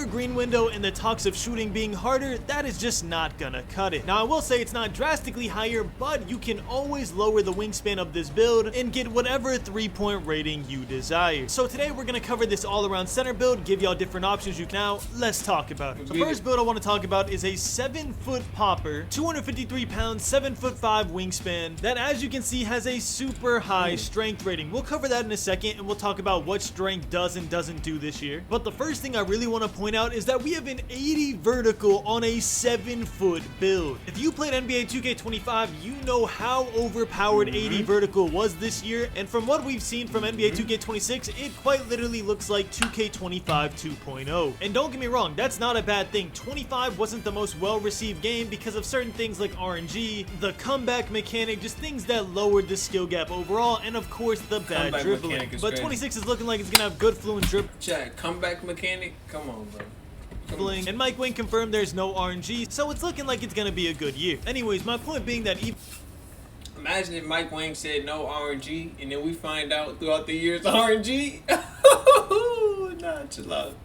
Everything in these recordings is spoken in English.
green window and the talks of shooting being harder, that is just not gonna cut it. Now I will say it's not drastically higher, but you can always lower the wingspan of this build and get whatever 3-point rating you desire. So today we're gonna cover this all around center build, give y'all different options. Now let's talk about it. The first build I want to talk about is a 7-foot popper, 253 pounds, 7'5" wingspan that, as you can see, has a super high strength rating. We'll cover that in a second and we'll talk about what strength does and doesn't do this year. But the first thing I really want to point out is that we have an 80 vertical on a 7-foot build. If you played NBA 2K25, you know how overpowered 80 vertical was this year, and from what we've seen from NBA 2K26, it quite literally looks like 2K25 2.0. And don't get me wrong, that's not a bad thing. 25 wasn't the most well-received game because of certain things like RNG, the comeback mechanic, just things that lowered the skill gap overall, and of course the bad dribbling. But 26 is looking like it's gonna have good fluent dribble. Chat, comeback mechanic? Come on, bro. And Mike Wing confirmed there's no RNG, so it's looking like it's gonna be a good year. Anyways, my point being that imagine if Mike Wang said no RNG, and then we find out throughout the years RNG. Nah, chill out.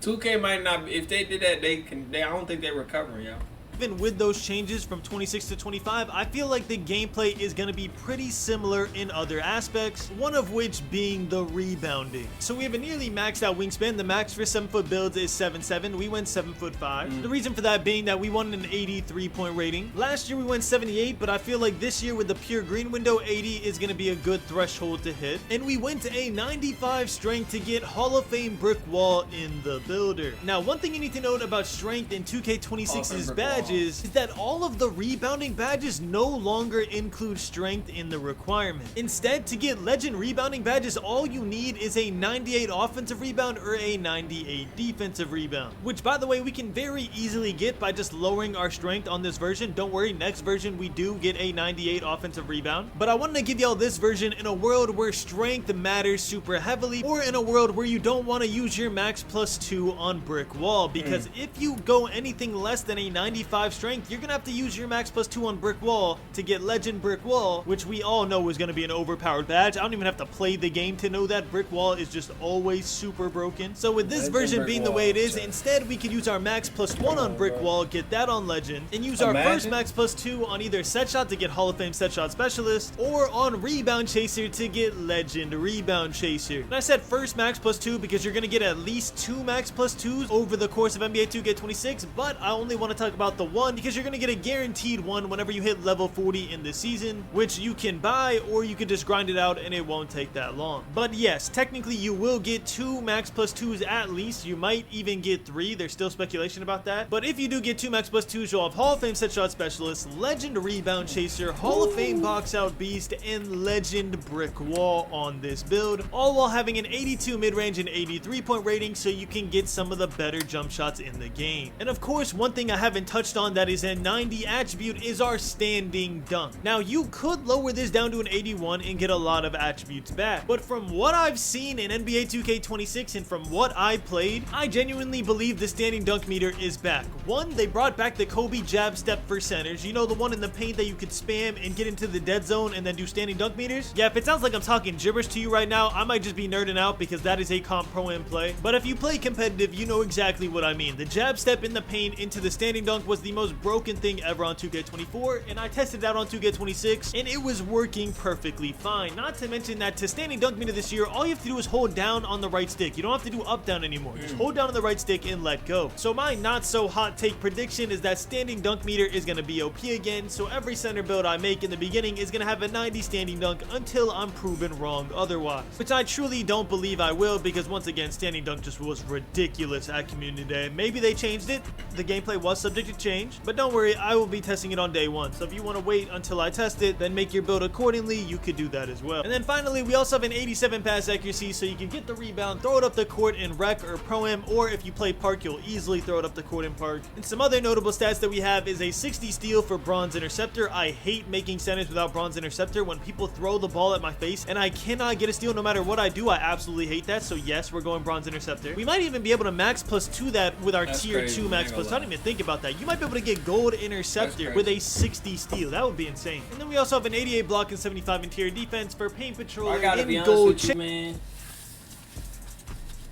2K might not. If they did that, I don't think they're recovering, y'all. Even with those changes from 26 to 25, I feel like the gameplay is going to be pretty similar in other aspects, one of which being the rebounding. So we have a nearly maxed out wingspan. The max for 7-foot builds is 7'7". We went 7'5". The reason for that being that we won an 83-point rating. Last year we went 78, but I feel like this year with the pure green window, 80 is going to be a good threshold to hit. And we went to a 95 strength to get Hall of Fame brick wall in the builder. Now, one thing you need to note about strength in 2K26's badge is that all of the rebounding badges no longer include strength in the requirement. Instead, to get legend rebounding badges, all you need is a 98 offensive rebound or a 98 defensive rebound, which, by the way, we can very easily get by just lowering our strength on this version. Don't worry, next version we do get a 98 offensive rebound. But I wanted to give y'all this version in a world where strength matters super heavily, or in a world where you don't want to use your max +2 on brick wall, because if you go anything less than a 95 strength, you're gonna have to use your max +2 on brick wall to get legend brick wall, which we all know is gonna be an overpowered badge. I don't even have to play the game to know that brick wall is just always super broken. So with this version being the way it is, instead we could use our max +1 on brick wall, get that on legend, and use our first max +2 on either set shot to get Hall of Fame set shot specialist, or on rebound chaser to get legend rebound chaser. And I said first max +2 because you're gonna get at least 2 max +2s over the course of NBA 2K26, but I only want to talk about the one because you're going to get a guaranteed one whenever you hit level 40 in the season, which you can buy or you can just grind it out and it won't take that long. But yes, technically you will get 2 max +2s at least. You might even get 3. There's still speculation about that. But if you do get 2 max +2s, you'll have Hall of Fame set shot specialist, legend rebound chaser, Hall of Fame box out beast, and legend brick wall on this build, all while having an 82 mid-range and 83-point rating, so you can get some of the better jump shots in the game. And of course, one thing I haven't touched on that is a 90 attribute is our standing dunk. Now, you could lower this down to an 81 and get a lot of attributes back, but from what I've seen in NBA 2K26 and from what I played, I genuinely believe the standing dunk meter is back. One, they brought back the Kobe jab step for centers, you know, the one in the paint that you could spam and get into the dead zone and then do standing dunk meters. Yeah, if it sounds like I'm talking gibberish to you right now, I might just be nerding out because that is a comp pro-am play, but if you play competitive, you know exactly what I mean. The jab step in the paint into the standing dunk was the most broken thing ever on 2K24, and I tested it out on 2K26 and it was working perfectly fine. Not to mention that to standing dunk meter this year, all you have to do is hold down on the right stick. You don't have to do up down anymore. Just hold down on the right stick and let go. So my not so hot take prediction is that standing dunk meter is going to be OP again, so every center build I make in the beginning is going to have a 90 standing dunk until I'm proven wrong otherwise, which I truly don't believe I will, because once again, standing dunk just was ridiculous at community day. Maybe they changed it. The gameplay was subject to change, but don't worry, I will be testing it on day one. So if you want to wait until I test it, then make your build accordingly, you could do that as well. And then finally, we also have an 87 pass accuracy, so you can get the rebound, throw it up the court in rec or pro-am, or if you play park, you'll easily throw it up the court in park. And some other notable stats that we have is a 60 steal for bronze interceptor. I hate making centers without bronze interceptor. When people throw the ball at my face and I cannot get a steal no matter what I do, I absolutely hate that. So yes, we're going bronze interceptor. We might even be able to max +2 that with our tier 2 max plus. I didn't even think about that. You might be able to get gold interceptor with a 60 steal. That would be insane. And then we also have an 88 block and 75 interior defense for paint patrol and gold. Man.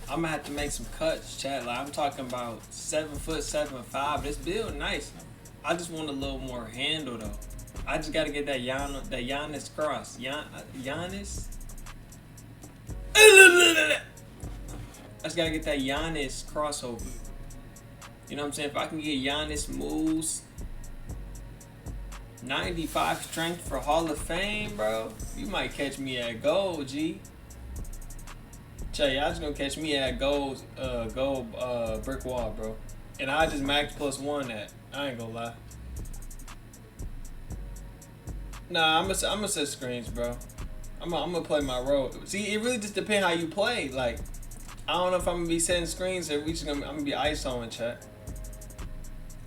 I'm gonna have to make some cuts, chat. Like I'm talking about 7 foot 7'5". This build nice. I just want a little more handle though. I just gotta get that Giannis cross. Giannis. I just gotta get that Giannis crossover. You know what I'm saying? If I can get Giannis moves, 95 strength for Hall of Fame, bro, you might catch me at gold, G. Chay, y'all just gonna catch me at gold brick wall, bro. And I just max +1 that. I ain't gonna lie. Nah, I'm gonna set screens, bro. I'm gonna play my role. See, it really just depends how you play. Like, I don't know if I'm gonna be setting screens or I'm gonna be ISOing, chat.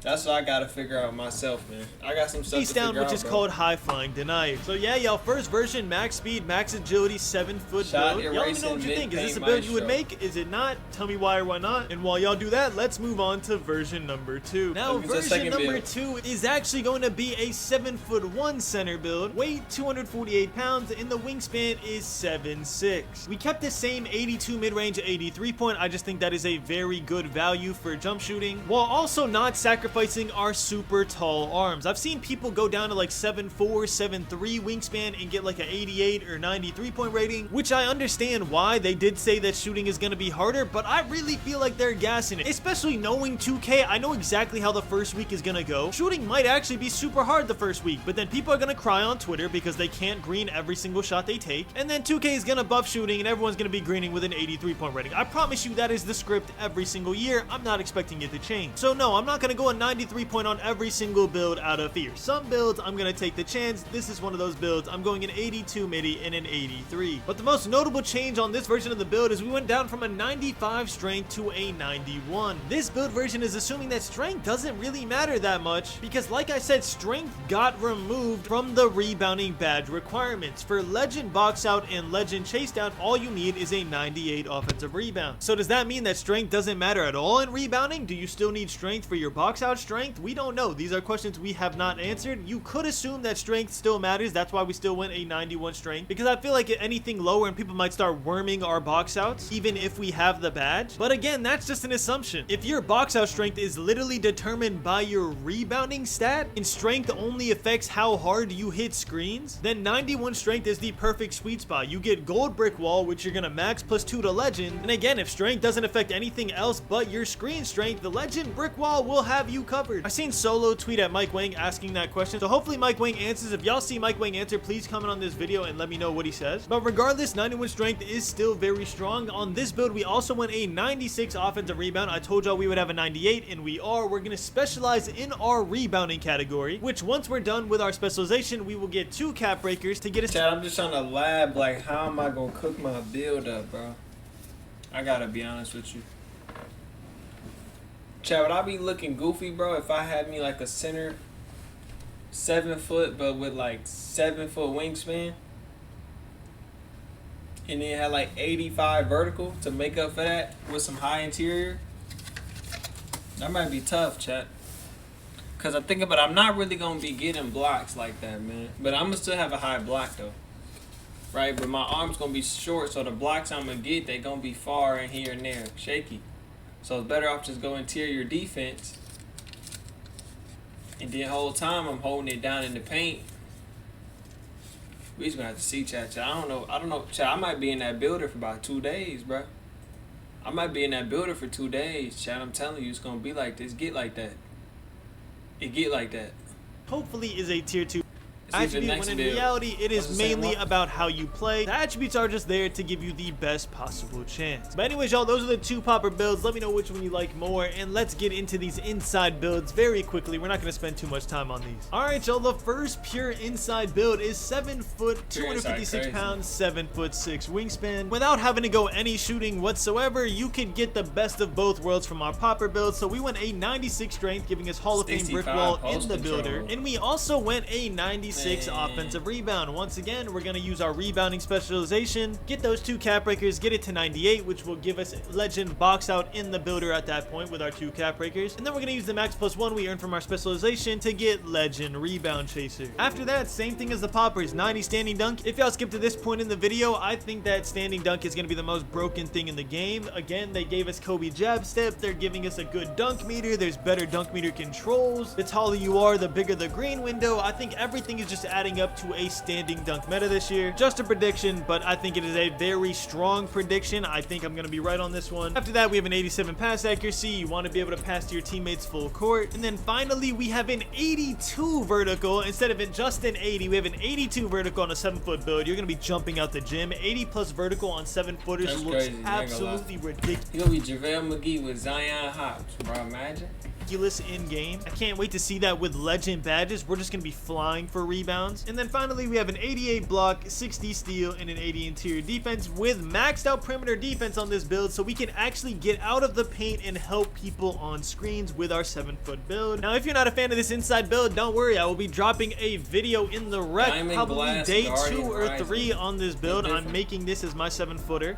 That's what I gotta figure out myself, man. I got some stuff to figure out, which is called high flying denied. So yeah, y'all, first version, max speed, max agility, 7 foot build. Y'all let me know what you think. Is this a build you would make? Is it not? Tell me why or why not. And while y'all do that, let's move on to version number 2. Now, version number 2 is actually going to be a 7'1" center build, weight 248 pounds, and the wingspan is 7'6". We kept the same 82 mid-range, 83 point. I just think that is a very good value for jump shooting, while also not sacrificing our super tall arms. I've seen people go down to like 7'4", 7'3" wingspan and get like an 88 or 93 point rating, which I understand why. They did say that shooting is going to be harder, but I really feel like they're gassing it. Especially knowing 2K, I know exactly how the first week is going to go. Shooting might actually be super hard the first week, but then people are going to cry on Twitter because they can't green every single shot they take, and then 2K is going to buff shooting and everyone's going to be greening with an 83 point rating. I promise you that is the script every single year. I'm not expecting it to change. So no, I'm not going to go a 93 point on every single build out of fear. Some builds I'm going to take the chance. This is one of those builds. I'm going an 82 midi and an 83. But the most notable change on this version of the build is we went down from a 95 strength to a 91. This build version is assuming that strength doesn't really matter that much because, like I said, strength got removed from the rebounding badge requirements. For legend box out and legend chase down, all you need is a 98 offensive rebound. So does that mean that strength doesn't matter at all in rebounding? Do you still need strength for your box out strength? We don't know. These are questions we have not answered. You could assume that strength still matters. That's why we still went a 91 strength, because I feel like anything lower and people might start worming our box outs even if we have the badge. But again, that's just an assumption. If your box out strength is literally determined by your rebounding stat and strength only affects how hard you hit screens, then 91 strength is the perfect sweet spot. You get gold brick wall, which you're gonna max +2 to legend, and again, if strength doesn't affect anything else but your screen strength, the legend brick wall will have you covered. I seen Solo tweet at Mike Wang asking that question, so hopefully Mike Wang answers. If y'all see Mike Wang answer, please comment on this video and let me know what he says. But regardless, 91 strength is still very strong. On this build, we also went a 96 offensive rebound. I told y'all we would have a 98, and we are. We're gonna specialize in our rebounding category, which once we're done with our specialization, we will get 2 cap breakers to get us. Chad, I'm just trying to lab, like, how am I gonna cook my build up, bro? I gotta be honest with you. Chad, would I be looking goofy, bro, if I had me like a center 7 foot but with like 7 foot wingspan and then had like 85 vertical to make up for that with some high interior? That might be tough, Chad. Cause I think about it, I'm not really gonna be getting blocks like that, man. But I'm gonna still have a high block though. Right? But my arm's gonna be short, so the blocks I'm gonna get, they gonna be far and here and there, shaky. So it's better off just go interior defense. And the whole time I'm holding it down in the paint. We just gonna have to see, chat. I don't know, chat. I might be in that builder for about 2 days, bro. I might be in that builder for 2 days, chat. I'm telling you, it's gonna be like this. Get like that. It get like that. Hopefully is a tier 2 attribute, when in reality it is mainly about how you play. The attributes are just there to give you the best possible chance. But anyways, y'all, those are the 2 popper builds. Let me know which one you like more, and let's get into these inside builds very quickly. We're not going to spend too much time on these. All right, y'all, the first pure inside build is 7 foot 256 pounds 7'6" wingspan. Without having to go any shooting whatsoever, you can get the best of both worlds from our popper build. So we went a 96 strength, giving us Hall of Fame brick wall in the builder, and we also went a 96 86 offensive rebound. Once again, we're going to use our rebounding specialization, get those 2 cap breakers, get it to 98, which will give us legend box out in the builder at that point with our 2 cap breakers. And then we're going to use the max +1 we earned from our specialization to get legend rebound chaser. After that, same thing as the poppers, 90 standing dunk. If y'all skip to this point in the video, I think that standing dunk is going to be the most broken thing in the game. Again, they gave us Kobe jab step. They're giving us a good dunk meter. There's better dunk meter controls. The taller you are, the bigger the green window. I think everything is just adding up to a standing dunk meta this year. Just a prediction, but I think it is a very strong prediction. I think I'm going to be right on this one. After that, we have an 87 pass accuracy. You want to be able to pass to your teammates full court. And then finally, we have an 82 vertical. Instead of just an 80, we have an 82 vertical on a 7-foot build. You're going to be jumping out the gym. 80 plus vertical on 7-footers looks crazy. Absolutely ridiculous. You're going to be JaVale McGee with Zion Hops, bro. Imagine. In game. I can't wait to see that with legend badges. We're just gonna be flying for rebounds. And then finally, we have an 88 block, 60 steal, and an 80 interior defense with maxed out perimeter defense on this build, so we can actually get out of the paint and help people on screens with our 7-foot build. Now, if you're not a fan of this inside build, don't worry. I will be dropping a video in the rec, probably day 2 or 3 on this build. I'm making this as my 7-footer.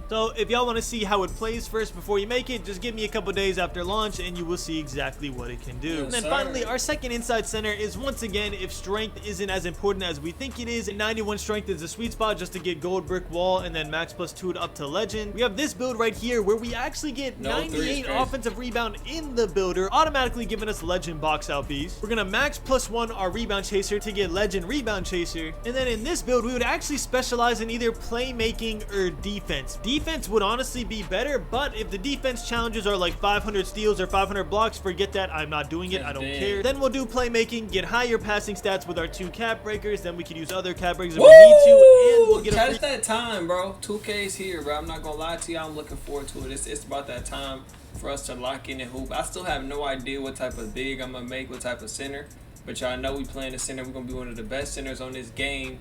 So if y'all want to see how it plays first before you make it, just give me a couple days after launch and you will see exactly what it can do. And then finally, our second inside center is, once again, if strength isn't as important as we think it is, 91 strength is the sweet spot just to get gold brick wall and then max +2 up to legend. We have this build right here where we actually get 98 offensive rebound in the builder, automatically giving us legend box out beast. We're going to max +1 our rebound chaser to get legend rebound chaser. And then in this build, we would actually specialize in either playmaking or defense. Defense would honestly be better, but if the defense challenges are like 500 steals or 500 blocks, forget that. I'm not doing it. I don't care. Then we'll do playmaking, get higher passing stats with our 2 cap breakers. Then we can use other cap breakers if we need to, and we'll get catch that time, bro. 2K's here, bro. I'm not gonna lie to you. I'm looking forward to it. It's about that time for us to lock in and hoop. I still have no idea what type of big I'm gonna make, what type of center, but y'all know we playing the center. We're gonna be one of the best centers on this game,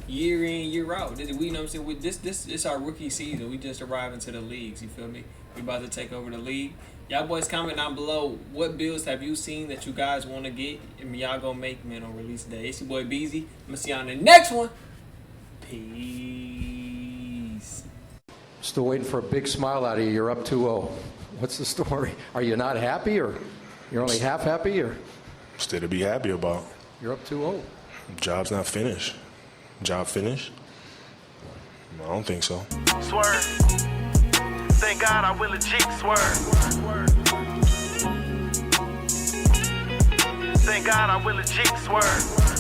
year in, year out. We, you know what I'm saying? This our rookie season. We just arrived into the leagues. You feel me? We about to take over the league. Y'all boys comment down below what builds have you seen that you guys want to get and y'all gonna make, man, on release day. It's your boy Beezy. I'm gonna see y'all in the next one. Peace. Still waiting for a big smile out of you. You're up 2-0. What's the story? Are you not happy, or you're only half happy, or? Still to be happy about. You're up 2-0. Job's not finished. Job finished? I don't think so. Swerve. Thank God I will legit swerve. Thank God I will legit swerve.